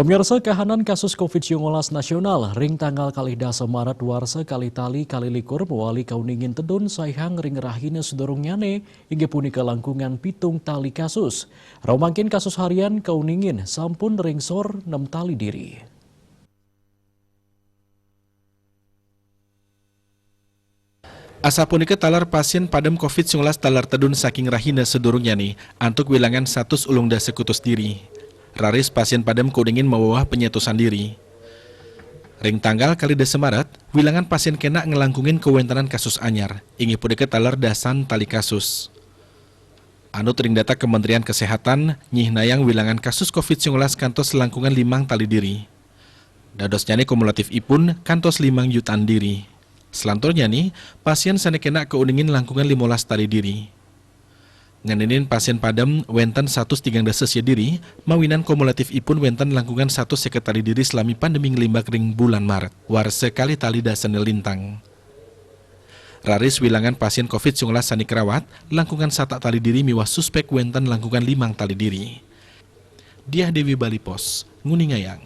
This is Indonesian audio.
Pemirsa kahanan kasus COVID-19 nasional, ring tanggal kali dasa Maret warsa kali tali kali likur mewali kauningin tedun saihang ring rahina sedorong nyane hingga punika langkungan pitung tali kasus. Romangkin kasus harian kauningin sampun ring sor 6 tali diri. Asa punika talar pasien padam COVID-19 talar tedun saking rahina sedorong nyane antuk wilangan 100 ulung da sekutus diri. Raris pasien padam kudingin mewawah penyatusan diri. Ring tanggal kali dasa Maret, wilangan pasien kena ngelangkungin kewentanan kasus anyar, ingi pudeke talar dasan tali kasus. Anut ring data Kementerian Kesehatan, nyih nayang wilangan kasus COVID-19 kantos langkungan 5 tali diri. Dados nyani kumulatif ipun kantos 5 jutaan diri. Selanturnya nih, pasien sana kena keuningin langkungan 15 tali diri. Nganinin pasien padam wenten 130 sesia diri, mawinan kumulatif ipun wenten langkungan 1 seketali diri selami pandemi ngelimbak ring bulan Maret, war sekali tali dasan lintang. Raris wilangan pasien COVID-19 sani kerawat, langkungan 1 tali diri miwah suspek wenten langkungan 5 tali diri. Diah Dewi Bali Pos, Nguningayang.